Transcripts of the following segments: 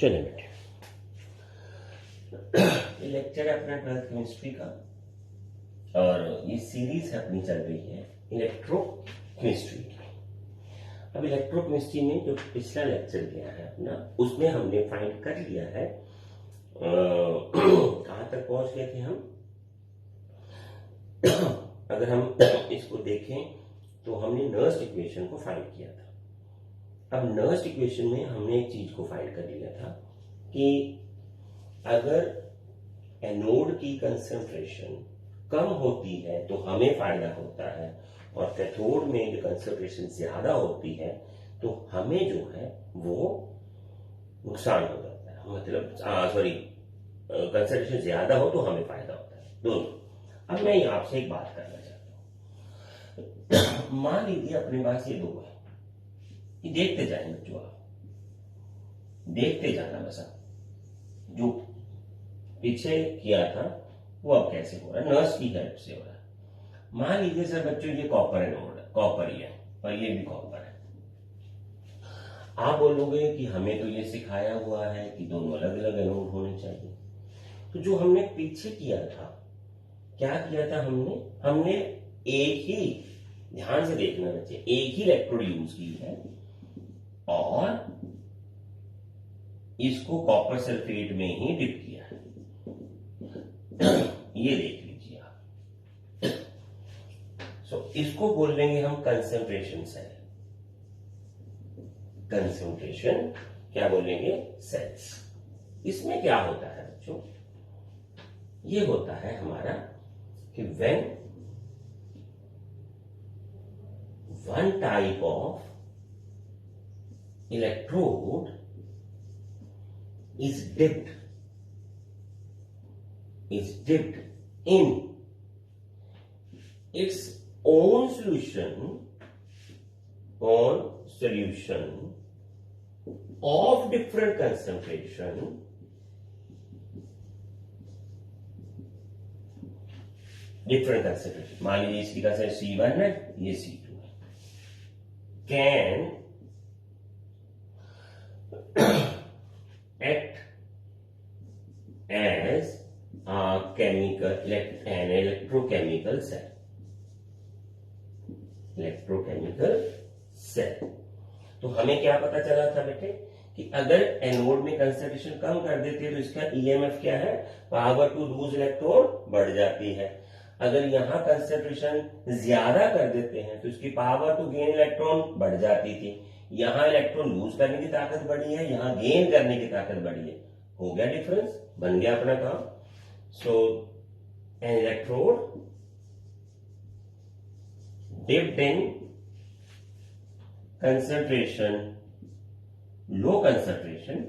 चलिए बेटे, ये लेक्चर है अपना 12th केमिस्ट्री का और ये सीरीज है अपनी चल रही है इलेक्ट्रोकेमिस्ट्री की। अब इलेक्ट्रोकेमिस्ट्री में जो पिछला लेक्चर गया है अपना, उसमें हमने फाइंड कर लिया है कहां तक पहुंच गए थे हम। अगर हम इसको देखें तो हमने नर्स्ड इक्वेशन को फाइंड किया था। अब नर्स्ड इक्वेशन में हमने एक चीज को फाइंड कर लिया था कि अगर एनोड की कंसंट्रेशन कम होती है तो हमें फायदा होता है, और कैथोड में जो कंसंट्रेशन ज्यादा होती है तो हमें जो है वो नुकसान हो जाता है। मतलब कंसंट्रेशन ज्यादा हो तो हमें फायदा होता है, दोनों। अब मैं आपसे एक बात करना चाहता हूं। मान लीजिए अपने पास ये दो है, ये देखते जाएं बच्चों, आप देखते जाना बस। आप जो पीछे किया था वो अब कैसे हो रहा है, नर्स की हेल्प से हो रहा है। मान लीजिए सर बच्चों ये कॉपर एनोड है, कॉपर ही है और ये भी कॉपर है। आप बोलोगे कि हमें तो ये सिखाया हुआ है कि दोनों अलग अलग एनोड होने चाहिए। तो जो हमने पीछे किया था, क्या किया था हमने एक ही, ध्यान से देखना बच्चे, एक ही इलेक्ट्रोड यूज की है और इसको कॉपर सल्फेट में ही डिप किया है। ये देख लीजिए आप। इसको बोल देंगे हम कंसंट्रेशन सेल। कंसंट्रेशन क्या बोलेंगे, सेल्स। इसमें क्या होता है बच्चों, ये होता है हमारा कि when one type of electrode is dipped in its own solution of different concentration, मान लीजिए इसकी कंसंट्रेशन C1 है, ये C2 है, can act as a an electrochemical cell. तो हमें क्या पता चला था बेटे कि अगर एनोड में कंसंट्रेशन कम कर देते हैं तो इसका ईएमएफ क्या है, पावर टू लूज इलेक्ट्रॉन बढ़ जाती है। अगर यहां कंसंट्रेशन ज्यादा कर देते हैं तो इसकी पावर टू गेन इलेक्ट्रॉन बढ़ जाती थी। यहां इलेक्ट्रॉन लूज करने की ताकत बढ़ी है, यहां गेन करने की ताकत बढ़ी है। हो गया डिफरेंस, बन गया अपना काम। So N electrode dipped in concentration, low concentration,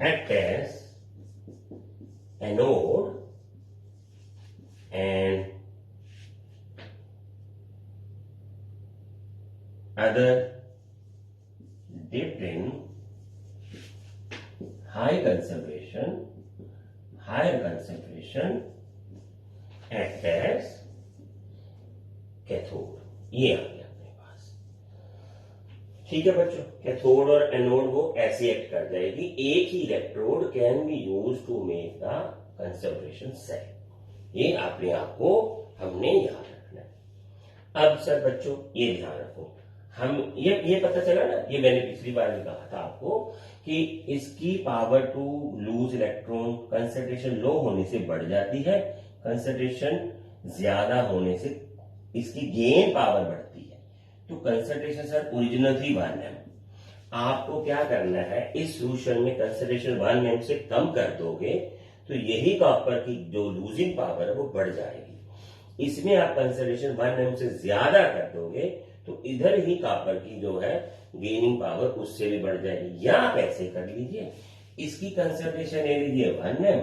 act as anode and other dipped in higher concentration act as cathode. ये आ गया अपने पास। ठीक है बच्चों, कैथोड और एनोड वो ऐसे एक्ट कर जाएगी। एक ही electrode can be use to make the concentration cell. ये अपने आप को हमने याद रखना है। अब सर बच्चों ये ध्यान रखो, हम ये पता चला ना, ये मैंने पिछली बार भी कहा था आपको कि इसकी power to lose electron concentration low होने से बढ़ जाती है, कंसंट्रेशन ज्यादा होने से इसकी गेन पावर बढ़ती है। तो कंसंट्रेशन सर ओरिजिनल थी 1m। आपको क्या करना है, इस सोल्यूशन में कंसंट्रेशन 1m से कम कर दोगे तो यही कॉपर की जो लूजिंग पावर है वो बढ़ जाएगी। इसमें आप कंसंट्रेशन 1m से ज्यादा कर दोगे तो इधर ही कॉपर की जो है गेनिंग पावर उससे भी बढ़ जाएगी। या आप ऐसे कर लीजिए, इसकी कंसंट्रेशन ले लीजिए 1m,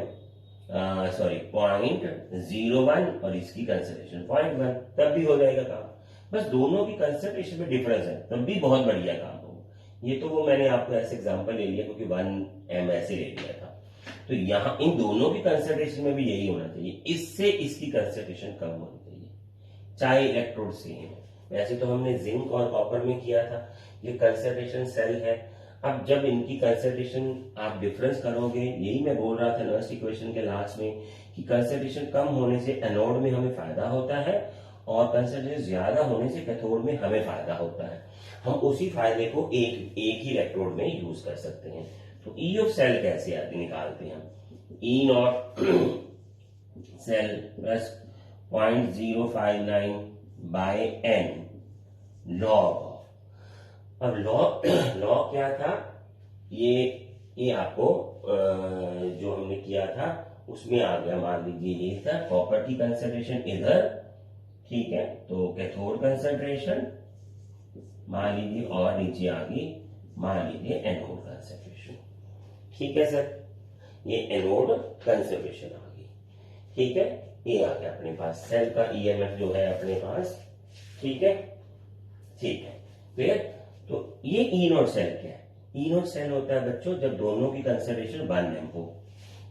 0.01 और इसकी कंसंट्रेशन 0.1, तब भी हो जाएगा काम। बस दोनों की कंसंट्रेशन में डिफरेंस है, तब भी बहुत बढ़िया काम होगा। ये तो वो मैंने आपको ऐसे एग्जांपल ले लिया क्योंकि 1m ऐसे ले लिया था। तो यहां इन दोनों की कंसंट्रेशन में भी यही होना चाहिए, इससे इसकी कंसंट्रेशन कम होनी चाहिए, चाहे इलेक्ट्रोड सेम है। वैसे तो हमने जिंक और कॉपर में किया था। ये कंसंट्रेशन सेल है, अब जब इनकी कंसंट्रेशन आप डिफरेंस करोगे, यही मैं बोल रहा था नर्स्ट इक्वेशन के लास्ट में कि कंसंट्रेशन कम होने से एनोड में हमें फायदा होता है और कंसंट्रेशन ज्यादा होने से कैथोड में हमें फायदा होता है। हम उसी फायदे को एक ही इलेक्ट्रोड में यूज कर सकते हैं। तो ई ऑफ सेल कैसे आदि निकालते हैं हम, E nought cell plus 0.059 by N log. अब लॉग लॉग क्या था, ये आपको जो हमने किया था उसमें आ गया। मान लीजिए ये था कॉपर की कंसंट्रेशन इधर, ठीक है, तो कैथोड कंसंट्रेशन मान लीजिए, और नीचे आ गई मान लीजिए एनोड कंसंट्रेशन। ठीक है सर, ये एनोड कंसंट्रेशन आ गई। ठीक है, ये आ गया अपने पास सेल का ईएमएफ जो है अपने पास। ठीक है, ठीक है, क्लियर। तो ये ई नोट सेल क्या है, ई नोट सेल होता है बच्चों जब दोनों की कंसंट्रेशन 1 m हो।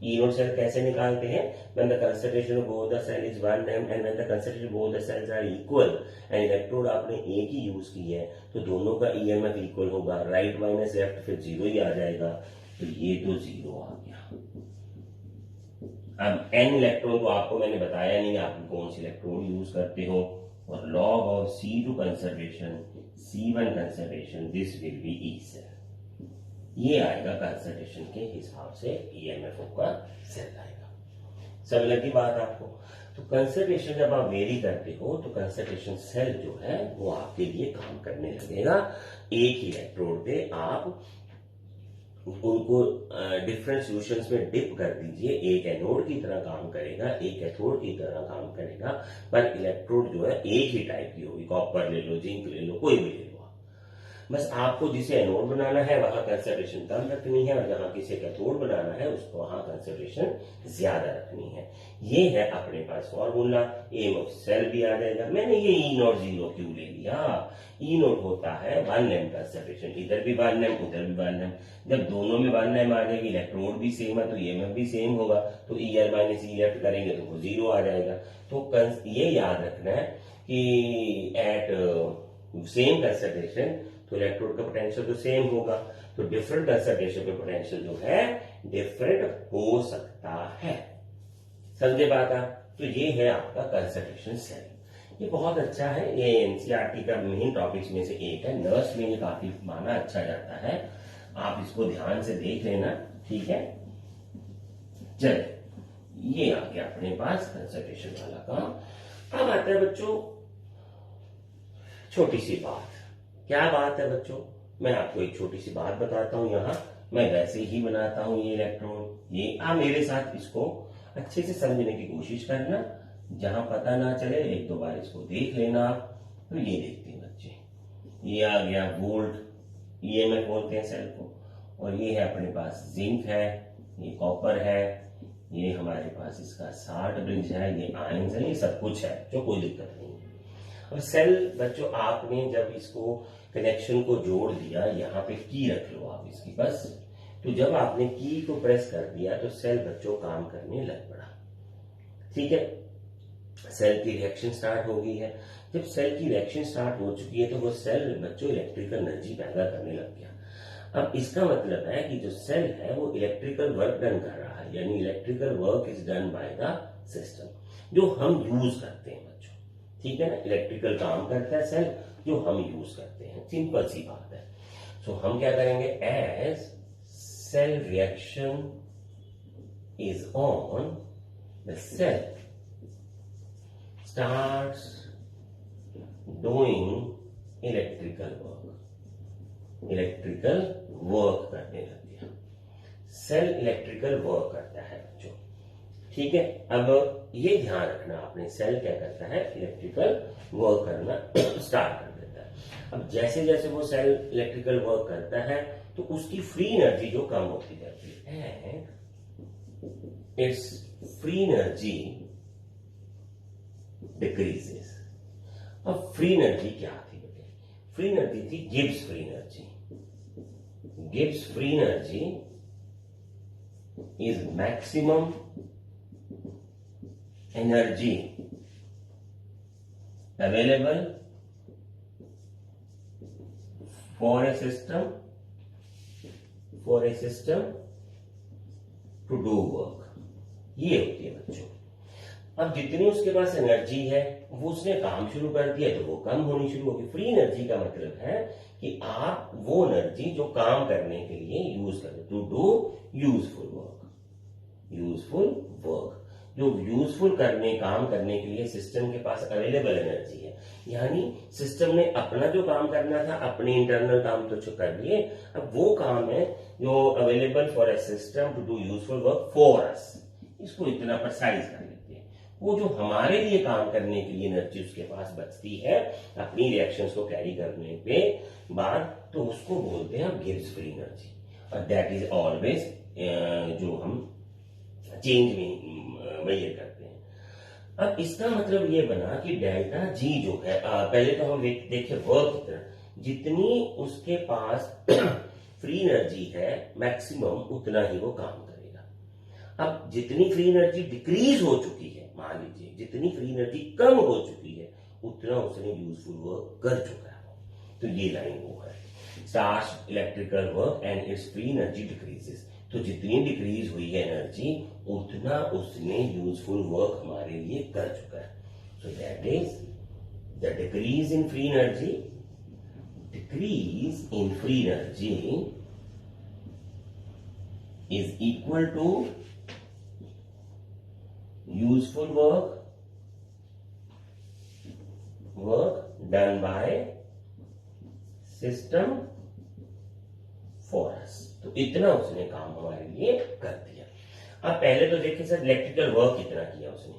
ई नोट सेल कैसे निकालते हैं, when the concentration of both the cell is 1 m and when the concentration of both the cells are equal and electrode आपने एक ही यूज की है तो दोनों का ईएमएफ इक्वल होगा, राइट माइनस लेफ्ट फिर जीरो ही आ जाएगा। तो ये तो जीरो आ गया। अब एन इलेक्ट्रॉन तो आपको मैंने बताया नहीं आप कौन सी इलेक्ट्रोड यूज करते हो, और log of C2 concentration C1 concentration this will be E cell. ये आएगा कंसंट्रेशन के हिसाब से ईएमएफ का सेल आएगा। सब लगी बात आपको। तो कंसंट्रेशन जब आप वेरी करते हो तो कंसंट्रेशन सेल जो है वो आपके लिए काम करने लगेगा। एक ही इलेक्ट्रोड पे आप उनको डिफरेंट सॉल्यूशंस में डिप कर दीजिए, एक एनोड की तरह काम करेगा, एक कैथोड की तरह काम करेगा, पर इलेक्ट्रोड जो है एक ही टाइप की होगी। कॉपर ले लो, जिंक ले लो, कोई भी ले लो। बस आपको जिसे एनोड बनाना है वहां कंसंट्रेशन कम रखनी है और जहां किसे कैथोड बनाना है उसको वहां कंसंट्रेशन ज्यादा रखनी है। ये है अपने पास फॉर्मूला। एम ऑफ सेल भी आ जाएगा। मैंने ये ई नॉट जीरो क्यों ले लिया, ई नॉट होता है 1 m कंसंट्रेशन, इधर भी 1 m उधर भी 1 m। जब दोनों में 1 m आ जाएगी, इलेक्ट्रोड भी सेम है तो ईएमएफ भी सेम होगा, तो ई आर माइनस ई लेफ्ट करेंगे तो वो जीरो आ जाएगा। तो ये याद रखना है कि एट सेम कंसंट्रेशन तो इलेक्ट्रोड का पोटेंशियल तो सेम होगा, तो डिफरेंट कंसंट्रेशन पे पोटेंशियल जो है डिफरेंट हो सकता है। समझे बात आप। तो ये है आपका कंसंट्रेशन सेल। ये बहुत अच्छा है, ये एनसीईआरटी का मेन टॉपिक्स में से एक है। नर्स में ये काफी माना अच्छा जाता है, आप इसको ध्यान से देख लेना। ठीक है, चलिए ये आ गया अपने पास कंसंट्रेशन वाला काम। अब आता है बच्चों छोटी सी बात। क्या बात है बच्चों, मैं आपको एक छोटी सी बात बताता हूं। यहां मैं वैसे ही बनाता हूं ये इलेक्ट्रोड। ये आप मेरे साथ इसको अच्छे से समझने की कोशिश करना, जहां पता ना चले एक दो बार इसको देख लेना आप। तो ये देखते हैं बच्चे, ये आ गया वोल्ट, ईएमएफ बोलते हैं सेल को, और ये है अपने पास जिंक है, ये कॉपर है, ये हमारे पास इसका साल्ट ब्रिज है, ये आयंस है, ये सब कुछ है जो कोई दिक्कत नहीं है। अब सेल बच्चों आपने जब इसको कनेक्शन को जोड़ दिया, यहाँ पे की रख लो आप इसकी बस। तो जब आपने की को प्रेस कर दिया तो सेल बच्चों काम करने लग पड़ा। ठीक है, सेल की रिएक्शन स्टार्ट हो गई है। जब सेल की रिएक्शन स्टार्ट हो चुकी है तो वो सेल बच्चों इलेक्ट्रिकल एनर्जी पैदा करने लग गया। अब इसका मतलब है कि जो सेल है वो इलेक्ट्रिकल वर्क डन कर रहा है, यानी electrical work is done by the system जो हम यूज करते हैं बच्चों। ठीक है ना, इलेक्ट्रिकल काम करता है सेल जो हम यूज करते हैं, सिंपल सी बात है। सो हम क्या करेंगे, as cell reaction is on the cell starts doing electrical work करने लग गया। सेल इलेक्ट्रिकल वर्क करता है बच्चों। ठीक है, अब ये ध्यान रखना आपने, सेल क्या करता है, इलेक्ट्रिकल वर्क करना स्टार्ट कर देता है। अब जैसे जैसे वो सेल इलेक्ट्रिकल वर्क करता है तो उसकी फ्री एनर्जी जो कम होती जाती है, इट्स फ्री एनर्जी डिक्रीजेस। अब फ्री एनर्जी क्या थी बेटे, फ्री एनर्जी थी Gibbs free energy. Gibbs free energy is maximum energy available for a system for a system to do work, ये होती है बच्चों। अब जितनी उसके पास एनर्जी है वो उसने काम शुरू कर दिया तो वो कम होनी शुरू होगी। फ्री एनर्जी का मतलब है कि आप वो एनर्जी जो काम करने के लिए यूज करें, to do useful work, useful work, जो यूजफुल काम करने के लिए सिस्टम के पास अवेलेबल एनर्जी है। यानी सिस्टम ने अपना जो काम करना था, अपने इंटरनल काम तो कर लिए, अब वो काम है जो available for a system to do useful work for us. इसको इतना प्रिसाइज कर लेते हैं। वो जो हमारे लिए काम करने के लिए एनर्जी उसके पास बचती है अपनी रिएक्शंस को कैरी करने पे बाद, तो उसको बोलते हैं गिब्स फ्री एनर्जी। और दैट इज ऑलवेज जो हम चेंज में मेजर करते हैं। अब इसका मतलब ये बना कि डेल्टा जी जो है, पहले तो हम देखिए वर्क कितना, जितनी उसके पास फ्री एनर्जी है मैक्सिमम उतना ही वो काम करेगा। अब जितनी फ्री एनर्जी डिक्रीज हो चुकी है, मान लीजिए जितनी फ्री एनर्जी कम हो चुकी है उतना उसने यूजफुल वर्क कर चुका है। तो ये लाइन वो है, starts electrical work and it's free energy decreases. तो जितनी डिक्रीज हुई है एनर्जी उतना उसने यूजफुल वर्क हमारे लिए कर चुका है। So that is the decrease in free energy, decrease in free energy is equal to useful work done by system for us. तो इतना उसने काम हमारे लिए कर दिया। अब पहले तो देखिए सर इलेक्ट्रिकल वर्क कितना किया उसने,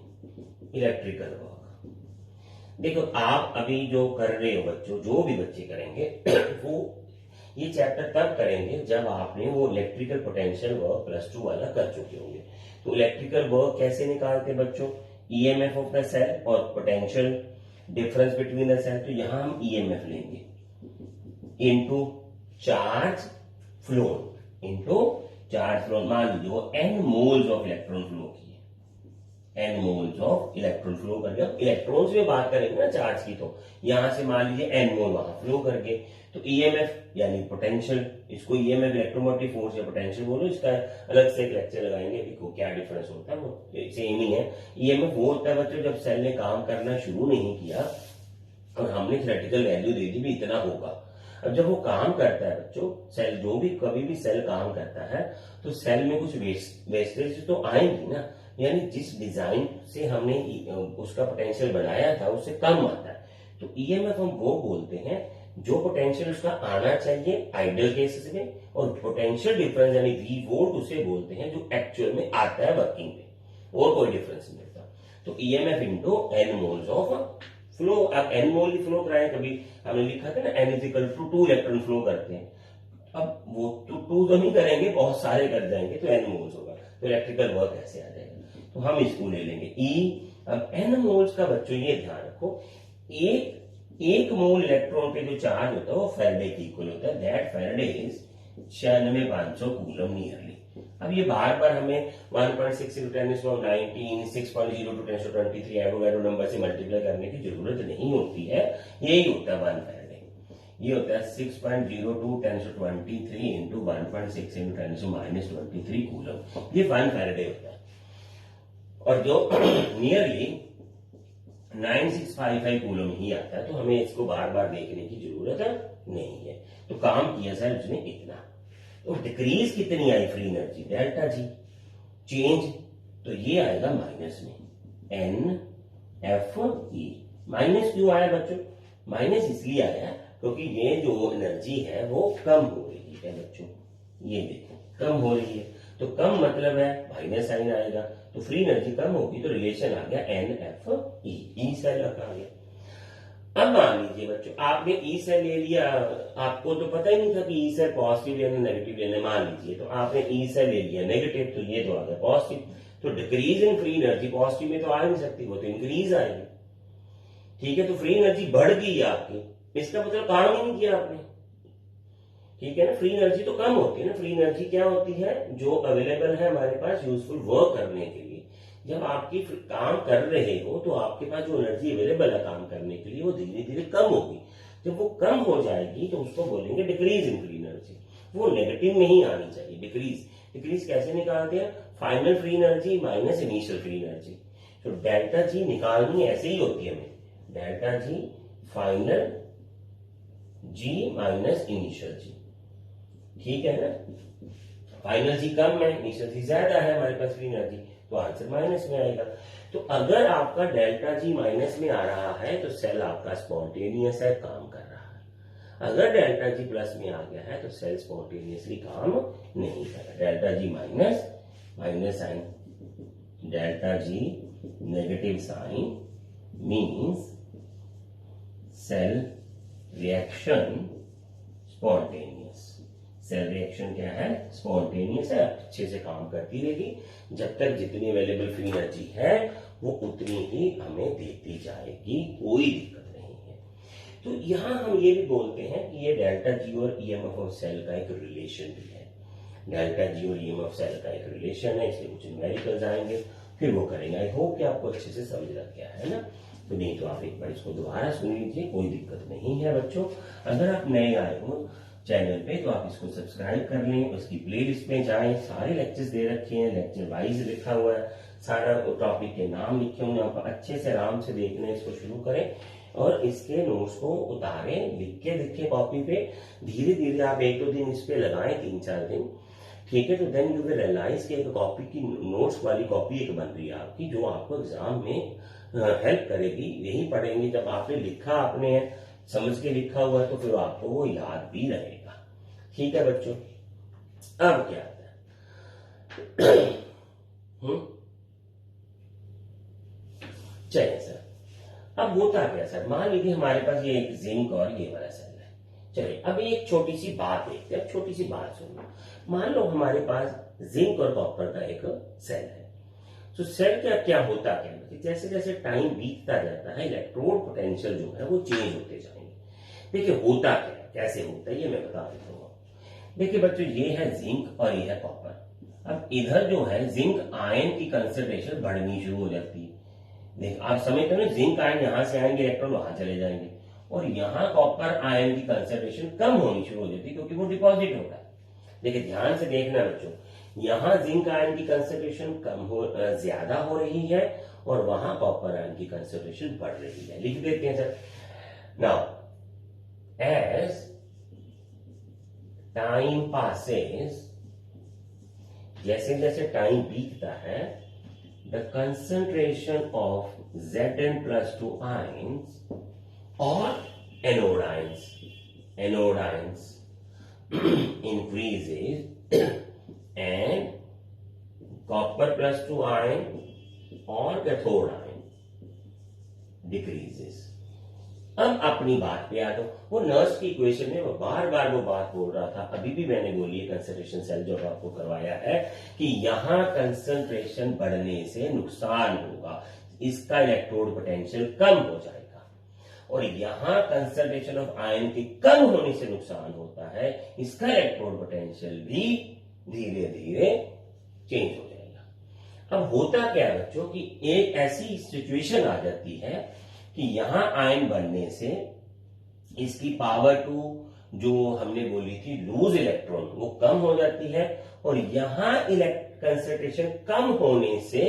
इलेक्ट्रिकल वर्क। देखो आप अभी जो कर रहे हो बच्चों, जो भी बच्चे करेंगे वो ये चैप्टर तब करेंगे जब आपने वो इलेक्ट्रिकल पोटेंशियल वर्क +2 वाला कर चुके होंगे। तो इलेक्ट्रिकल वर्क कैसे निकालते हैं बच्चों, ईएमएफ ऑफ द सेल और potential difference between the cell. तो यहां हम ईएमएफ लेंगे into charge flow, into charge flow. मान लीजिए वो n moles of electron flow की है, n moles of electron flow कर गया। इलेक्ट्रॉन से बात करेंगे ना चार्ज की, तो यहां से मान लीजिए n मोल वहां फ्लो कर गए। तो ईएमएफ यानी पोटेंशियल, इसको ईएमएफ इलेक्ट्रोमोटिव फोर्स या पोटेंशियल बोलो, इसका अलग से एक लेक्चर लगाएंगे देखो क्या डिफरेंस होता है, वो सेम ही है। ईएमएफ वो होता है बच्चों जब सेल ने काम करना शुरू नहीं किया और हमने थ्योरेटिकल वैल्यू दे दी भी इतना होगा। अब जब वो काम करता है बच्चों, सेल जो भी कभी भी सेल काम करता है तो सेल में कुछ वेस्टेज तो आएंगी ना, यानी जिस डिजाइन से हमने उसका पोटेंशियल बनाया था उससे कम आता है। तो ईएमएफ हम वो बोलते हैं जो पोटेंशियल उसका आना चाहिए आइडियल केसेस में, और पोटेंशियल डिफरेंस यानी वी वोल्ट उसे बोलते हैं जो एक्चुअल में आता है वर्किंग में, और कोई डिफरेंस नहीं होता। तो EMF into n moles of flow. अब n मोल ही फ्लो कराए, कभी हमने लिखा था ना n equal to 2 electron flow करते हैं। अब वो तो 2 तो नहीं करेंगे, बहुत सारे कर जाएंगे तो n मोल्स होगा, तो इलेक्ट्रिकल वर्क ऐसे आ जाएगा। तो हम इसको ले लेंगे E। अब n मोल्स का बच्चों ये ध्यान रखो, एक मोल इलेक्ट्रॉन पे जो चार्ज होता है वो फैराडे के इक्वल होता है, that Faraday is 96,500 coulomb nearly. अब ये बार बार हमें 1.6 into 10⁻19, 6.0 to 10⁻23 एवोगाड्रो नंबर से मल्टीप्लाई करने की जरूरत नहीं होती है। यही होता है 1 फैराडे, ये होता है 6.0 to 10⁻23 into 1.6 into 10⁻23 कूलम, ये 1 फैराडे होता है। और जो नियरली 9655 कूलम ही आता है, तो हमें इसको बार बार देखने की जरूरत नहीं है। तो काम किया सर उसने इतना। तो डिक्रीज कितनी आई free energy, delta G. Change तो ये आएगा माइनस में NFE। माइनस क्यों आया बच्चों, माइनस इसलिए आया क्योंकि ये जो एनर्जी है वो कम हो रही है बच्चों, ये देखो कम हो रही है। तो कम मतलब है माइनस साइन आएगा, तो फ्री एनर्जी कम होगी तो रिलेशन आ गया NFE, ई सेल आ गया। अब मान लीजिए बच्चों आपने ई सेल ले लिया, आपको तो पता ही नहीं था कि ई सेल पॉजिटिव लेना नेगेटिव लेना, मान लीजिए तो आपने ई सेल ले लिया नेगेटिव, तो ये तो आ गया पॉजिटिव। तो decrease in free energy positive में तो आ नहीं सकती, वो तो इंक्रीज आएगी। ठीक है, तो फ्री एनर्जी बढ़ गई आपकी, इसका मतलब काम ही नहीं किया आपने। ठीक है ना, फ्री एनर्जी तो कम होती है ना। फ्री एनर्जी क्या होती है, जो अवेलेबल है हमारे पास यूजफुल वर्क करने के लिए। जब आपकी काम कर रहे हो तो आपके पास जो एनर्जी अवेलेबल है काम करने के लिए वो धीरे धीरे कम होगी। जब वो कम हो जाएगी तो उसको बोलेंगे डिक्रीज इन फ्री एनर्जी। वो नेगेटिव नहीं आनी चाहिए। डिक्रीज कैसे निकालते हैं? Final free energy minus initial free energy. तो डेल्टा जी निकालनी ऐसे ही होती है हमें, डेल्टा जी फाइनल जी माइनस इनिशियल जी, ठीक है ना। फाइनल जी कम है, इनिशियल जी ज्यादा है हमारे पास फ्री एनर्जी, तो आंसर माइनस में आएगा। तो अगर आपका डेल्टा जी माइनस में आ रहा है तो सेल आपका स्पॉन्टेनियस है, काम कर रहा है। अगर डेल्टा जी प्लस में आ गया है तो सेल स्पॉन्टेनियसली काम नहीं कर रहा। Delta G minus sign, delta G negative sign means cell reaction spontaneous. Cell reaction क्या है? स्पॉन्टेनियस है, अच्छे से काम करती रहेगी। जब तक जितनी अवेलेबल फ्री एनर्जी है वो उतनी ही हमें देती जाएगी, कोई दिक्कत नहीं है। तो यहां हम ये भी बोलते हैं कि ये डेल्टा जी और ईएमएफ ऑफ सेल का एक रिलेशन भी है। डेल्टा जी और ईएमएफ सेल का एक रिलेशन है, इसलिए कुछ न्यूमेरिकल्स आएंगे, फिर वो करेंगे। आई होप कि आपको अच्छे से समझ लग गया है ना। तो नहीं तो आप एक बार इसको दोबारा सुन लीजिए, कोई दिक्कत नहीं है बच्चों। अगर आप नए आए हो चैनल पे तो आप इसको सब्सक्राइब कर लें, उसकी प्लेलिस्ट में जाएं, सारे लेक्चर्स दे रखे हैं, लेक्चर वाइज लिखा हुआ है, सारा टॉपिक के नाम लिखे हुए हैं, आप अच्छे से आराम से देखना, इसको शुरू करें और इसके नोट्स को उतारें, लिख के लिखे कॉपी पे। धीरे धीरे आप 1-2 दिन इस पे लगाएं, 3-4 दिन, ठीक है। तो देन यू विल रियलाइज कि एक कॉपी की नोट्स वाली कॉपी एक बन रही है आपकी, जो आपको एग्जाम में हेल्प करेगी। यही पढ़ेंगे, जब आपने लिखा, आपने समझ के लिखा हुआ है तो फिर आपको वो याद भी रहेगा, ठीक है बच्चों। अब क्या आता है? चलिए सर, अब होता क्या सर, मान लीजिए हमारे पास ये एक जिंक और ये वाला सेल है। चलिए अभी एक छोटी सी बात देखते हैं, छोटी सी बात सुनो। मान लो हमारे पास जिंक और कॉपर का एक सेल है। तो सेल क्या होता क्या है, जैसे जैसे टाइम बीतता जाता है इलेक्ट्रोड पोटेंशियल जो है वो चेंज होते जाएंगे। देखिए होता क्या है, कैसे होता है ये मैं बता देता हूँ। देखिए बच्चों, ये है जिंक और ये है कॉपर। अब इधर जो है जिंक आयन की कंसंट्रेशन बढ़नी शुरू हो जाती है। देख आप समझते हो ना, जिंक आयन यहां से आएंगे, इलेक्ट्रॉन वहां चले जाएंगे, और यहां कॉपर आयन की कंसंट्रेशन कम होनी शुरू हो जाती है क्योंकि वो डिपॉजिट होता है। देखिए ध्यान से देखना बच्चों, यहां जिंक आयन की कंसंट्रेशन ज्यादा हो रही है और वहां कॉपर आयन की कंसंट्रेशन बढ़ रही है। लिख देते हैं sir. Now as time passes, जैसे जैसे टाइम बीतता है, the concentration of Zn+2 ions और anode ions increases and copper+2 ion और कैथोड आयन डिक्रीजेस। अब अपनी बात पे आ दो, वो नर्स की इक्वेशन में वो बार बार वो बात बोल रहा था, अभी भी मैंने बोली है कंसंट्रेशन सेल जो आपको करवाया है कि यहां कंसंट्रेशन बढ़ने से नुकसान होगा, इसका इलेक्ट्रोड पोटेंशियल कम हो जाएगा, और यहां कंसंट्रेशन ऑफ आयन के कम होने से नुकसान होता है, इसका इलेक्ट्रोड पोटेंशियल भी धीरे धीरे चेंज हो जाएगा। अब होता क्या है बच्चों कि एक ऐसी सिचुएशन आ जाती है कि यहां आयन बनने से इसकी पावर टू जो हमने बोली थी लूज इलेक्ट्रॉन वो कम हो जाती है, और यहां कंसंट्रेशन कम होने से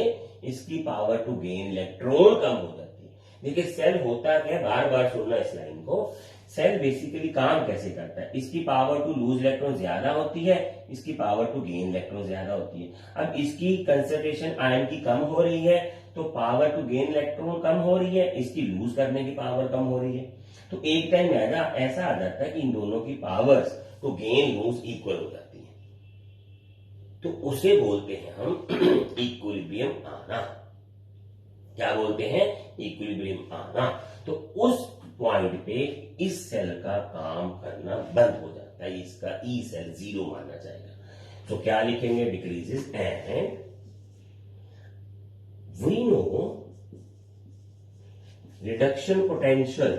इसकी पावर टू गेन इलेक्ट्रॉन कम हो जाती है। देखिए सेल होता क्या, बार बार सुनना इस लाइन को, सेल बेसिकली काम कैसे करता है, इसकी पावर टू लूज इलेक्ट्रॉन ज्यादा होती है, इसकी पावर टू गेन इलेक्ट्रॉन ज्यादा होती है। अब इसकी कंसंट्रेशन आयन की कम हो रही है तो पावर टू गेन इलेक्ट्रॉन कम हो रही है, इसकी लूज करने की पावर कम हो रही है। तो एक टाइम ऐसा आ जाता है कि इन दोनों की पावर्स तो गेन लूज इक्वल हो जाती है, तो उसे बोलते हैं हम इक्विलिब्रियम आना। क्या बोलते हैं? इक्विलिब्रियम आना। तो उस पॉइंट पे इस सेल का काम करना बंद हो जाता है, इसका ई सेल 0 माना जाएगा। तो क्या लिखेंगे? Decreases and we know reduction potential,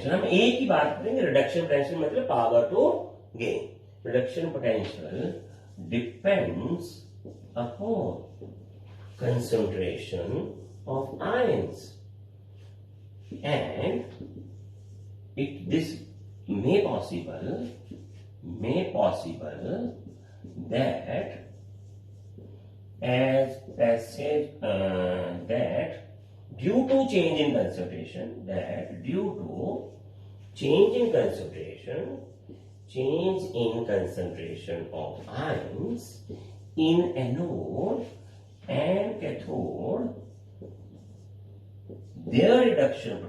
हम एक ही बात करेंगे, रिडक्शन पोटेंशियल मतलब power to gain. Reduction potential depends upon concentration of ions and this may possible that as passage that due to change in concentration of ions in anode and cathode, the reduction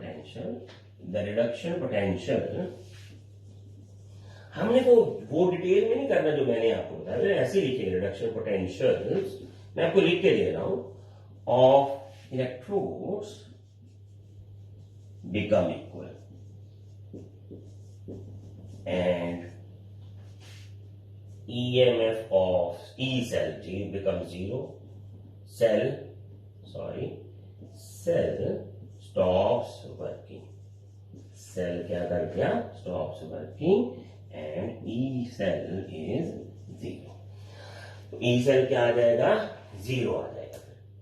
potential हमने तो वो detail में नहीं करना जो मैंने आपको बताया, ऐसे लिखे रिडक्शन पोटेंशियल्स मैं आपको लिख के दे रहा हूं of electrodes become equal and EMF of E cell becomes zero. Cell stops working. Cell क्या कर दिया? Stops working and E cell is zero. तो E cell क्या आ जाएगा? Zero आ जाएगा।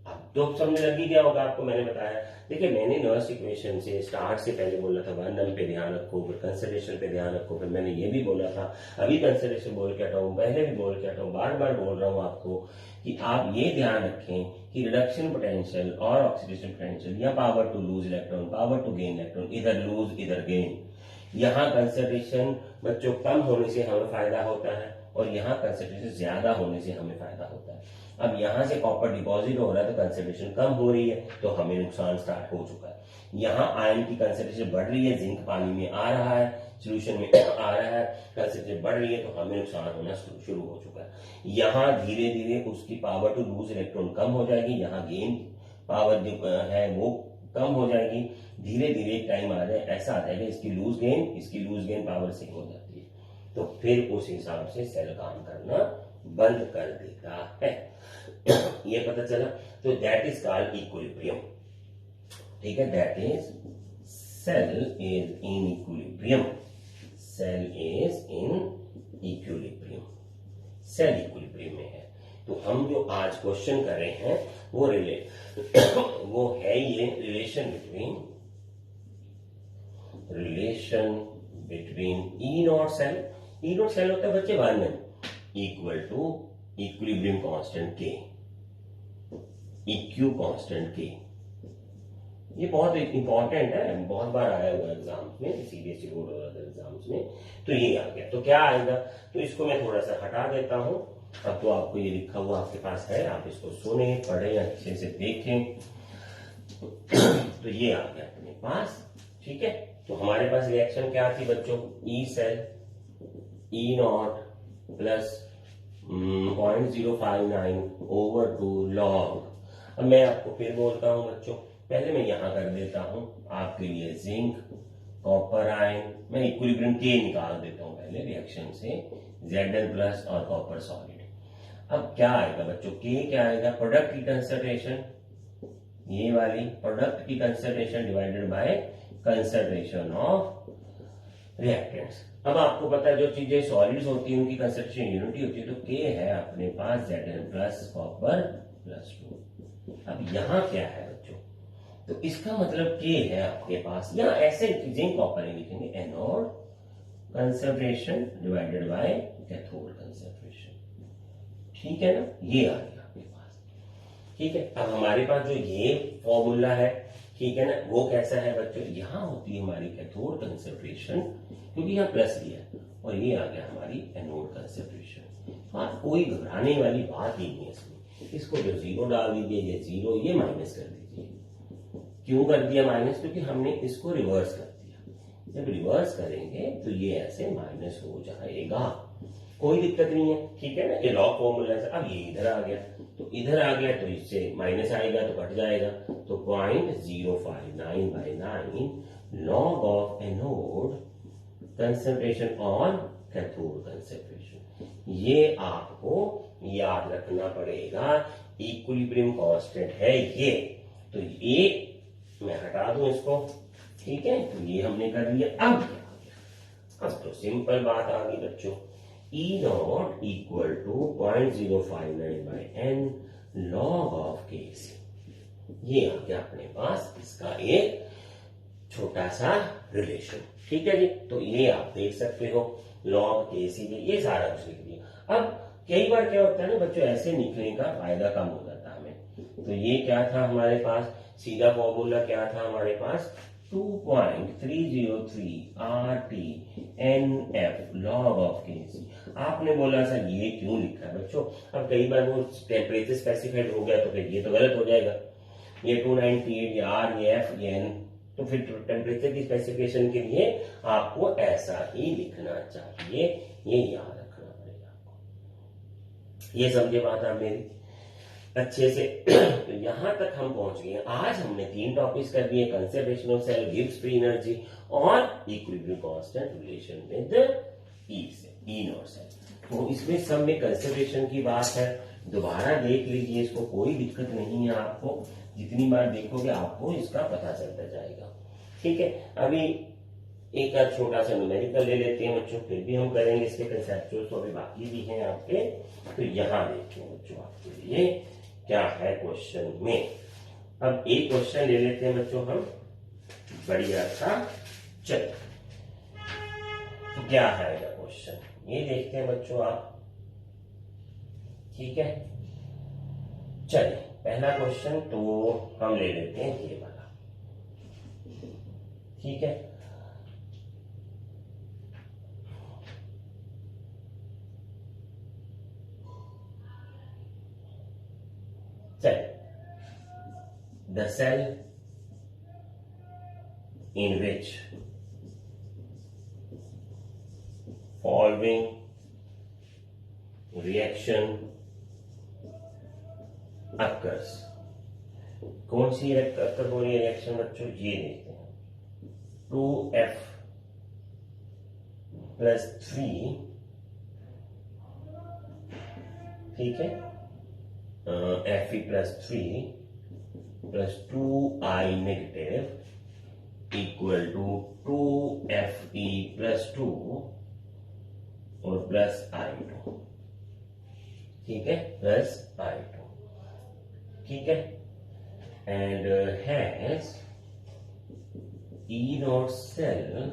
अब तो समझ लगी क्या होगा आपको मैंने बताया। देखिए मैंने नर्स इक्वेशन से स्टार्ट से पहले बोला था 1m पे ध्यान रखो, फिर कंसंट्रेशन पे ध्यान रखो, फिर मैंने ये भी बोला था, अभी कंसंट्रेशन बोल के हटा हूं, पहले भी बोल के हटा हूं, बार बार बोल रहा हूं आपको कि आप ये ध्यान रखें कि रिडक्शन पोटेंशियल और ऑक्सीडेशन पोटेंशियल या power to lose electron, power to gain electron, इधर लूज इधर गेन, यहाँ कंसंट्रेशन बच्चों कम होने से हमें फायदा होता है और यहाँ कंसंट्रेशन ज्यादा होने से हमें फायदा होता है। अब यहां से कॉपर डिपॉजिट हो रहा है तो कंसंट्रेशन कम हो रही है तो हमें नुकसान स्टार्ट हो चुका है। यहाँ आयन की कंसंट्रेशन बढ़ रही है, जिंक पानी में आ रहा है, सोल्यूशन में आ रहा है, कंसंट्रेशन बढ़ रही है तो हमें नुकसान होना शुरू हो चुका है। यहाँ धीरे धीरे उसकी पावर टू लूज इलेक्ट्रॉन कम हो जाएगी, यहाँ गेन पावर जो है वो कम हो जाएगी। धीरे धीरे एक टाइम आ जाए ऐसा आ जाएगा इसकी लूज गेन पावर सेम हो जाती है, तो फिर उस हिसाब से सेल काम करना बंद कर देता है। ये पता चला। तो दैट इज कॉल्ड इक्विलिब्रियम। ठीक है, that is cell is in equilibrium. Cell equilibrium में है। तो हम जो आज क्वेश्चन कर रहे हैं वो वो है ये relation between E nought cell होता है बच्चे 1m equal to equilibrium constant K, EQ constant K। ये बहुत इंपॉर्टेंट है, बहुत बार आया हुआ एग्जाम्स में, सीबीएसई बोर्ड और अदर एग्जाम्स में। तो ये आ गया, तो क्या आएगा, तो इसको मैं थोड़ा सा हटा देता हूं। अब तो आपको ये लिखा हुआ आपके पास है, आप इसको सुने, पढ़े, अच्छे से देखें। तो ये आ गया अपने पास। ठीक है, तो हमारे पास रिएक्शन क्या थी बच्चों, E cell E nought plus 0.059 over 2 log. अब मैं आपको फिर बोलता हूं बच्चों, पहले मैं यहां कर देता हूं आपके लिए जिंक कॉपर आयन, मैं इक्विलिब्रियम के निकाल देता हूं पहले रिएक्शन से, Zn प्लस और कॉपर सॉलिड। अब क्या आएगा बच्चों, के क्या आएगा, प्रोडक्ट की कंसंट्रेशन, ये वाली प्रोडक्ट की concentration divided by concentration of reactants. अब आपको पता है जो चीजें सॉलिड्स होती है उनकी कंसंट्रेशन यूनिटी होती है, तो के है अपने पास Zn प्लस कॉपर प्लस 2। अब यहाँ क्या है बच्चों, तो इसका मतलब के है आपके पास, यहाँ ऐसे जिंक कॉपर लिखेंगे anode concentration divided by cathode concentration. ठीक है ना, ये आ गया आपके पास। ठीक है, अब हमारे पास जो ये फॉर्मूला है, ठीक है ना, वो कैसा है बच्चों, यहां होती है हमारी कैथोड कंसंट्रेशन, क्योंकि यहाँ प्लस दिया, और ये आ गया हमारी एनोड कंसंट्रेशन। हाँ, कोई घबराने वाली बात ही नहीं है इसमें। इसको जो जीरो डाल दीजिए, ये जीरो, ये माइनस कर दीजिए। क्यों कर दिया माइनस, क्योंकि हमने इसको रिवर्स कर दिया। जब रिवर्स करेंगे तो ये ऐसे माइनस हो जाएगा, कोई दिक्कत नहीं है। ठीक है ना, ये लॉग फॉर्मूला है। अब ये इधर आ गया, तो इधर आ गया तो इससे माइनस आएगा तो कट जाएगा, तो 0.059/9 log of anode concentration on cathode concentration. ये आपको याद रखना पड़ेगा, इक्विलिब्रियम कांस्टेंट है ये। तो ये मैं हटा दूं इसको, ठीक है, तो ये हमने कर लिया। अब क्या आ गया, अब तो सिंपल बात आ गई बच्चों, E nought equal to 0.059/n log of Kc। ये आ गया अपने पास इसका एक छोटा सा रिलेशन। ठीक है जी, तो ये आप देख सकते हो लॉग के सी ये सारा कुछ लिख दिया। अब कई बार क्या होता है ना बच्चों, ऐसे निकलने का फायदा कम हो जाता है हमें। तो ये क्या था हमारे पास, सीधा फॉर्मूला क्या था हमारे पास, 2.303 RT NF log of KC। आपने बोला सर ये क्यों लिखा है बच्चों, अब कई बार वो टेम्परेचर स्पेसिफाइड हो गया तो फिर ये तो गलत हो जाएगा, ये 298 ये R ये F ये N, तो फिर टेम्परेचर की स्पेसिफिकेशन के लिए आपको ऐसा ही लिखना चाहिए, ये याद रखना पड़ेगा आपको। ये समझे बात आप मेरी अच्छे से। तो यहां तक हम पहुंच गए। आज हमने 3 टॉपिक्स कर दिए, conservation of cell, gives free energy और equilibrium constant relation with E nought cell. तो इसमें सब में कंजर्वेशन की बात है, दोबारा देख लीजिए इसको, कोई दिक्कत नहीं है आपको, जितनी बार देखोगे आपको इसका पता चलता जाएगा। ठीक है, अभी एक छोटा सा न्यूमेरिकल ले लेते हैं बच्चों, फिर भी हम करेंगे इसके कंसेप्चुअल, तो अभी बाकी भी हैं आपके। तो यहां देखिए बच्चों आपके लिए क्या है क्वेश्चन में। अब एक क्वेश्चन ले लेते हैं बच्चों हम, बढ़िया सा। चल तो क्या है क्वेश्चन, ये देखते हैं बच्चों आप। ठीक है, चलिए पहला क्वेश्चन तो हम ले लेते हैं ये वाला। ठीक है, चलिए, the cell in which following reaction occurs, कौन सी अक्कर हो रही है रिएक्शन बच्चों, ये देखते हैं। 2F प्लस 3, ठीक है, Fe plus 3 plus 2I negative equal to 2Fe plus 2 और प्लस I2। ठीक है, प्लस I2। ठीक है, and has E nought cell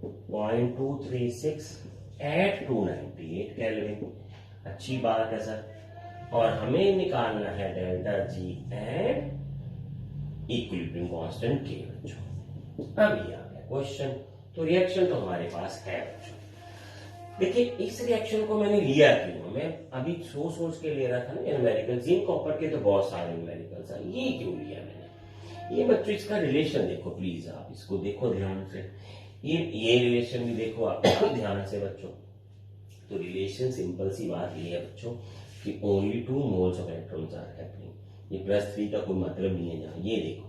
0.236 at 298 kelvin. अच्छी बात है सर, और हमें निकालना है delta G and equilibrium constant के बच्चों। अब ये आ गया क्वेश्चन, तो रिएक्शन तो हमारे पास है बच्चों। देखिए इस रिएक्शन को मैंने लिया क्यों, मैं अभी सोच के ले रहा था ना न्यूमेरिकल, जिंक कॉपर के तो बहुत सारे न्यूमेरिकल्स हैं, ये क्यों लिया मैंने। ये बच्चों इसका रिलेशन देखो प्लीज, आप इसको देखो ध्यान से, ये रिलेशन भी देखो आप ध्यान से बच्चों। तो रिलेशन सिंपल सी बात ये है बच्चों कि only 2 moles of electrons are happening. ये +3 का कोई मतलब नहीं है जहां, ये देखो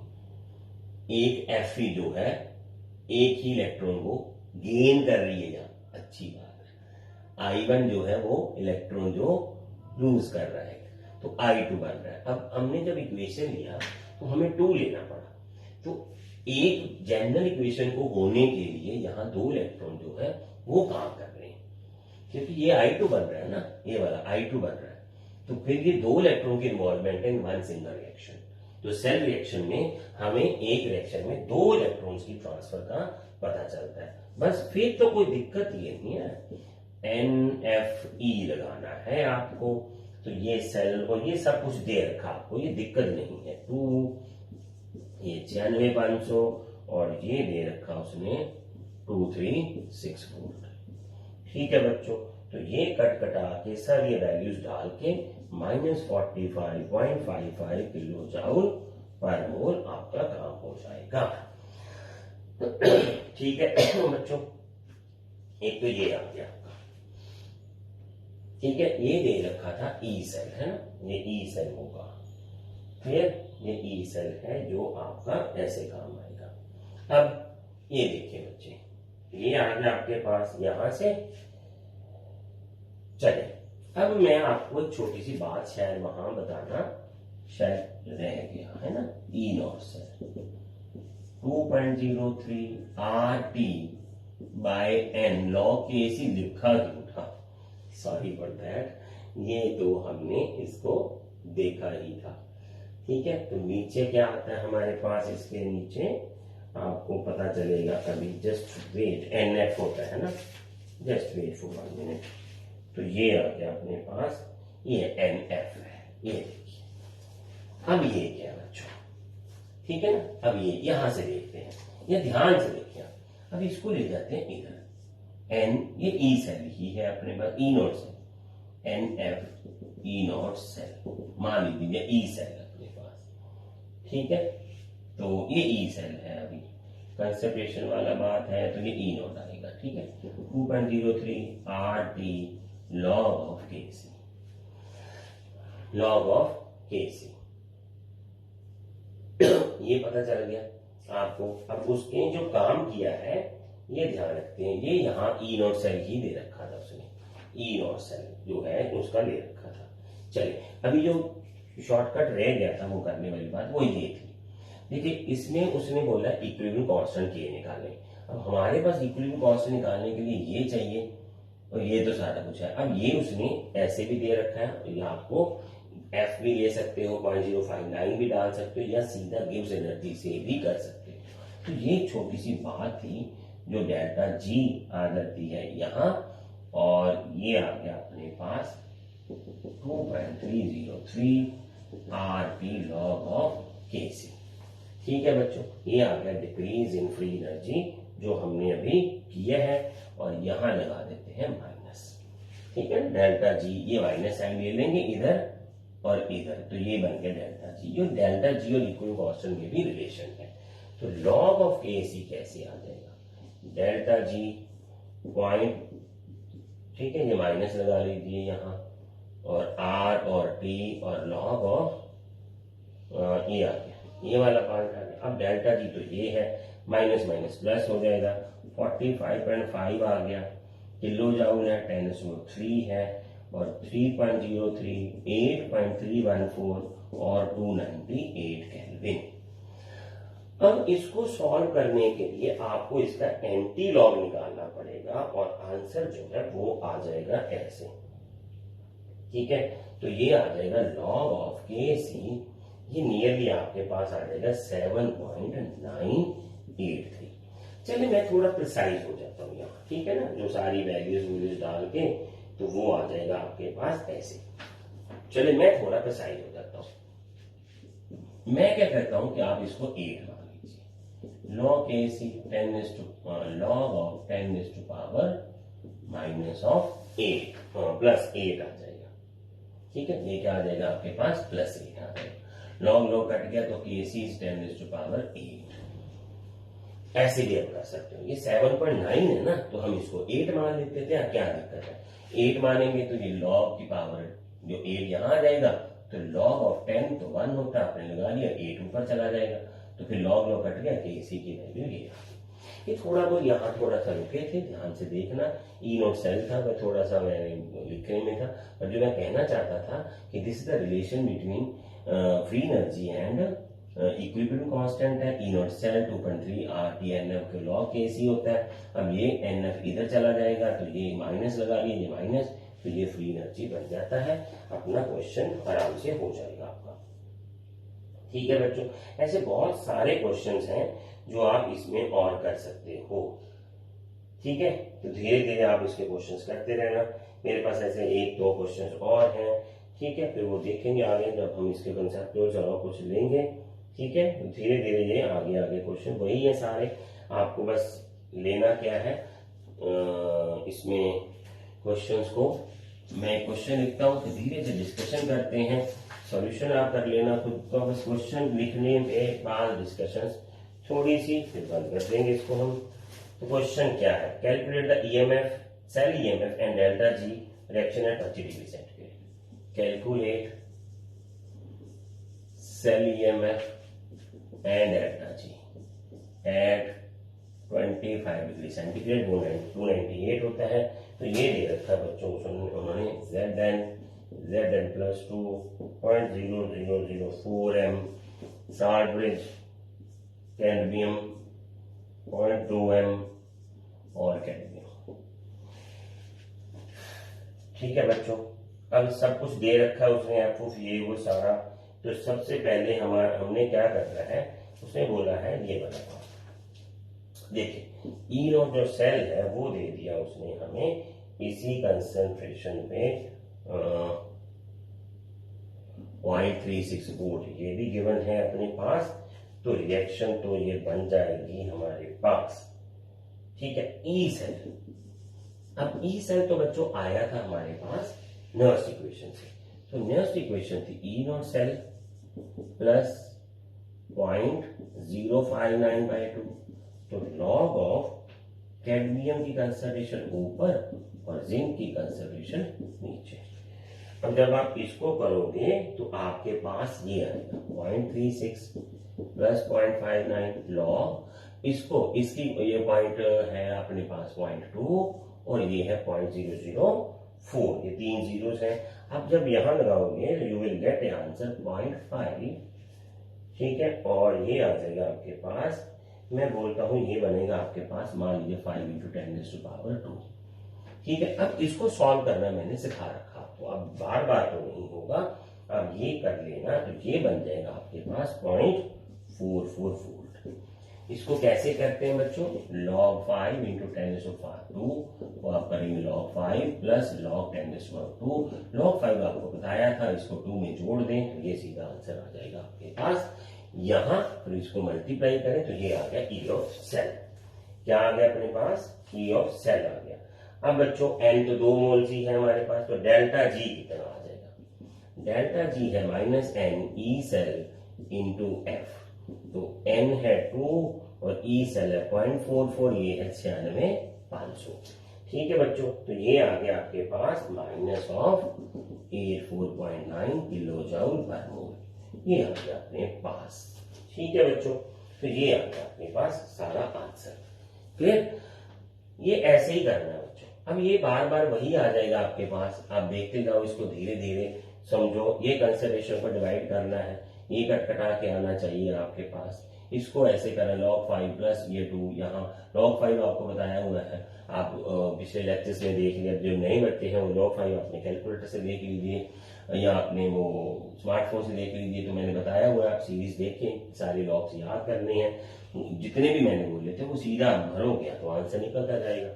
एक Fe जो है एक ही इलेक्ट्रॉन को गेन कर रही है जहां, अच्छी बात है। I1 जो है वो इलेक्ट्रॉन जो लूज कर रहा है, तो I2 बन रहा है। अब हमने जब इक्वेशन लिया तो हमें 2 लेना पड़ा, तो एक जनरल इक्वेशन को होने के लिए यहाँ 2 इलेक्ट्रॉन जो है वो काम कर रहे हैं, क्योंकि ये I2 बन रहा है ना, ये वाला I2 बन रहा है, तो फिर ये 2 इलेक्ट्रॉन की involvement in one single reaction. तो सेल रिएक्शन में हमें एक रिएक्शन में 2 इलेक्ट्रॉन्स की ट्रांसफर का पता चलता है, बस फिर तो कोई दिक्कत ये नहीं है। NFE लगाना है आपको, तो ये सेल और ये सब कुछ दे रखा आपको, ये दिक्कत नहीं है। 2 ये 96,500 और ये दे रखा उसने 2364। ठीक है बच्चों, तो ये कटा के सब ये वैल्यूज डाल के -45.55 किलो जूल पर मोल आपका काम हो जाएगा। ठीक है बच्चों, एक तो ये आ गया आपका। ठीक है, ये दे रखा था ई सेल है ना, ये ई सेल होगा, फिर ये ई सेल है जो आपका ऐसे काम आएगा। अब ये देखिए बच्चे, ये आ गया आपके पास यहां से। चले, अब मैं आपको एक छोटी सी बात शायद वहां बताना शायद रह गया है ना, E nought cell 2.03 RT by N log KC लिखा क्यों था, सॉरी फॉर दैट, ये तो हमने इसको देखा ही था। ठीक है, तो नीचे क्या आता है हमारे पास, इसके नीचे आपको पता चलेगा अभी। जस्ट वेट, NF होता है ना, जस्ट वेट फॉर 1 मिनट। तो ये आ गया अपने पास, ये NF है, ये देखिए। अब ये क्या बच्चों, ठीक है ना। अब ये यहां से देखते हैं, ये ध्यान से देखिए। अब इसको ले जाते हैं इधर, N, ये E सेल ही है अपने पास, E nought cell, NF E nought cell, मान लीजिए E सेल अपने पास, ठीक है। तो ये E सेल है, अभी कंसेंट्रेशन वाला बात है तो ये E नोट आएगा, ठीक है। 2.03 RT log of Kc, log of Kc, ये पता चल गया आपको। अब उसने जो काम किया है ये ध्यान रखते हैं, ये यहाँ E नोट सेल ही दे रखा था उसने, E नोट सेल जो है उसका ले रखा था। चलिए अभी जो शॉर्टकट रह गया था वो करने वाली बात वो ये थी। देखिए इसमें उसने बोला इक्विलिब्रियम कांस्टेंट K निकालें। अब हमारे पास इक्विलिब्रियम कांस्टेंट निकालने के लिए ये चाहिए और ये तो सारा कुछ है। अब ये उसने ऐसे भी दे रखा है, ये आपको F भी ले सकते हो, 0.059 भी डाल सकते हो, या सीधा गिव्स एनर्जी से भी कर सकते हो। तो ये छोटी सी बात थी जो डेल्टा G आ जाती है यहाँ, और ये आ गया अपने पास 2.303 RT log of Kc। ठीक है बच्चों, ये आ गया डिक्रीज इन फ्री एनर्जी जो हमने अभी किया है, और यहां लगा देते हैं माइनस, ठीक है। डेल्टा G, ये माइनस साइन ले लेंगे इधर और इधर, तो ये बन गया डेल्टा G। जो डेल्टा G और इक्विलिब्रियम कांस्टेंट में भी रिलेशन है, तो लॉग ऑफ Kc कैसे आ जाएगा, डेल्टा G पॉइंट, ठीक है, ये माइनस लगा लीजिए यहाँ, और R और T और लॉग ऑफ ये आ गया, ये वाला पार्ट आ गया। अब डेल्टा G तो ये है, माइनस माइनस प्लस हो जाएगा, 45.5 आ गया, किलो जाउल है, 10⁻³ है, और 3.03, 8.314 और 298 केल्विन। अब इसको सॉल्व करने के लिए आपको इसका एंटी लॉग निकालना पड़ेगा, और आंसर जो है वो आ जाएगा ऐसे, ठीक है। तो ये आ जाएगा लॉग ऑफ Kc, ये नियरली आपके पास आ जाएगा 7.983। चलिए मैं थोड़ा प्रिसाइज हो जाता हूँ यहाँ, ठीक है ना, जो सारी वैल्यूज डाल के, तो वो आ जाएगा आपके पास ऐसे। चलिए मैं थोड़ा प्रिसाइज हो जाता हूँ। मैं क्या कहता हूँ कि आप इसको 8 मान लीजिए, log Kc log of 10⁻⁻8 plus 8 आ जाएगा, ठीक है। ये क्या आ जाएगा आपके पास, प्लस 8 आ जाएगा। लॉग लॉग कट गया तो Kc 10⁻8। ऐसे भी आप कर सकते हो। ये 7.9 है ना, तो हम इसको 8 मान लेते थे, क्या दिक्कत है। 8 मानेंगे तो ये लॉग की पावर जो 8 यहां आ जाएगा, तो लॉग ऑफ 10 तो 1 होता है, आपने लगा लिया, 8 ऊपर चला जाएगा, तो फिर लॉग लॉग कट गया, Kc की वैल्यू ये आ गई। ये थोड़ा बहुत यहाँ थोड़ा सा रुके थे, ध्यान से देखना। ई नोट सेल था, मैं थोड़ा सा मैंने लिखने में था, पर जो मैं कहना चाहता था कि this is the relation between free energy and equilibrium constant है। ई नोट सेल 2.3 RT NF के लॉग Kc होता है। अब ये NF इधर चला जाएगा, तो ये माइनस लगा लीजिए, माइनस, तो ये फ्री एनर्जी बन जाता है। अपना क्वेश्चन आराम से हो जाएगा आपका, ठीक है बच्चों। ऐसे बहुत सारे क्वेश्चंस हैं जो आप इसमें और कर सकते हो, ठीक है। तो धीरे धीरे आप इसके क्वेश्चंस करते रहना। मेरे पास ऐसे 1-2 क्वेश्चंस और हैं, ठीक है, फिर वो देखेंगे आगे जब हम इसके कंसेप्ट और कुछ लेंगे, ठीक है। तो धीरे धीरे ये आगे आगे क्वेश्चन वही है सारे, आपको बस लेना क्या है, इसमें क्वेश्चंस को मैं क्वेश्चन लिखता हूँ, तो धीरे से डिस्कशन करते हैं, सॉल्यूशन आप कर लेना खुद का। बस क्वेश्चन लिखने के बाद डिस्कशन थोड़ी सी, फिर बंद कर देंगे इसको हम। तो क्वेश्चन क्या है, calculate the EMF, cell EMF and delta G reaction at 30 degree centigrade. Calculate cell EMF and delta G at 25 degree centigrade, 298 होता है। तो ये दे रखा बच्चों उन्होंने Zn plus 2.0004 m, salt bridge cadmium 0.2 m और कैडमियम, ठीक है बच्चों। अब सब कुछ दे रखा है उसने आपको, ये वो सारा। तो सबसे पहले हमने क्या करना है, उसने बोला है ये वाला पार्ट, देखिए ई नॉट जो सेल है वो दे दिया उसने हमें इसी कंसंट्रेशन पे 0.36 वोल्ट, ये भी गिवन है अपने पास। तो रिएक्शन तो ये बन जाएगी हमारे पास, ठीक है, ई सेल। अब ई सेल तो बच्चों आया था हमारे पास नर्स इक्वेशन से, तो नर्स इक्वेशन थी ई नॉट सेल प्लस 0.059/2, तो लॉग ऑफ कैडमियम की कंसंट्रेशन ऊपर और जिंक की कंसंट्रेशन नीचे। अब जब आप इसको करोगे तो आपके पास ये आएगा 0.36 प्लस 0.59 लॉग, इसको इसकी ये पॉइंट है अपने पास 0.2 और ये है 0.004, ये 3 जीरोस हैं। अब जब यहां लगाओगे तो you will get A answer 0.5, ठीक है, और ये आ जाएगा आपके पास, मैं बोलता हूं ये बनेगा आपके पास, मान लीजिए 5 × 10⁻², ठीक है। अब इसको सॉल्व करना मैंने सिखा रखा, तो अब बार बार तो नहीं होगा, अब ये कर लेना, तो ये बन जाएगा आपके पास 0.44 वोल्ट। इसको कैसे करते हैं बच्चों, log 5 × 10⁻², तो आप करेंगे log 5 प्लस log 10⁻², log 5 आपको बताया था, इसको 2 में जोड़ दें तो ये सीधा आंसर आ जाएगा आपके पास यहां, फिर इसको मल्टीप्लाई करें तो ये आ गया ई ऑफ सेल। क्या आ गया अपने पास, ई ऑफ सेल आ गया। अब बच्चों n तो 2 मोल्स ही है हमारे पास, तो डेल्टा जी कितना आ जाएगा, डेल्टा जी है -n E cell into F, तो n है 2 और ई सेल है 0.44, ये है 96,500, ठीक है बच्चों। तो ये आ गया आपके पास -84.9 किलो जूल पर मोल, ये आ गया अपने पास, ठीक है बच्चों। तो ये आ गया अपने पास सारा आंसर, क्लियर। ये ऐसे ही करना है बच्चों, अब ये बार बार वही आ जाएगा आपके पास, आप देखते जाओ इसको धीरे धीरे समझो। ये कंसिडरेशन को डिवाइड करना है, ये कटकटा के आना चाहिए आपके पास, इसको ऐसे करना log 5 प्लस ये 2, यहाँ log 5 आपको बताया हुआ है, आप पिछले लेक्चर्स में देख लिया, जो नए बच्चे हैं वो log 5 अपने कैलकुलेटर से देख लीजिए या अपने वो स्मार्टफोन से देख लीजिए, तो मैंने बताया हुआ है, आप सीरीज देखें, सारे लॉग्स याद करने हैं, जितने भी मैंने बोले थे वो सीधा भरोगे तो आंसर निकलता जाएगा।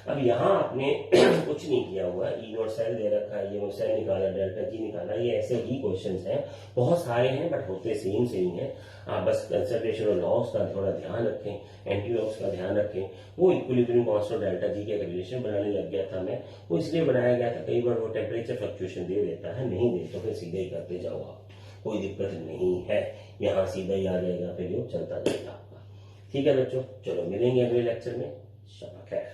अब यहाँ आपने कुछ नहीं किया हुआ, ई नॉट सेल दे रखा है, ये सेल निकाला, डेल्टा जी निकाला, ये ऐसे ही क्वेश्चंस हैं, बहुत सारे हैं बट होते सेम हैं। आप बस कंसंट्रेशन और लॉस का थोड़ा ध्यान रखें, एंटी लॉस का ध्यान रखें। वो इक्विलिब्रियम कांस्टेंट डेल्टा जी के रिलेशन बनाने लग गया था मैं, वो इसलिए बनाया गया था, कई बार वो टेम्परेचर फ्लक्चुएशन दे देता है, नहीं दे तो फिर सीधे ही करते जाओ आप, कोई दिक्कत नहीं है, यहाँ सीधा ही आ जाएगा, फिर ये चलता जाएगा आपका, ठीक है बच्चों। चलो मिलेंगे अगले लेक्चर में, शबा खैर।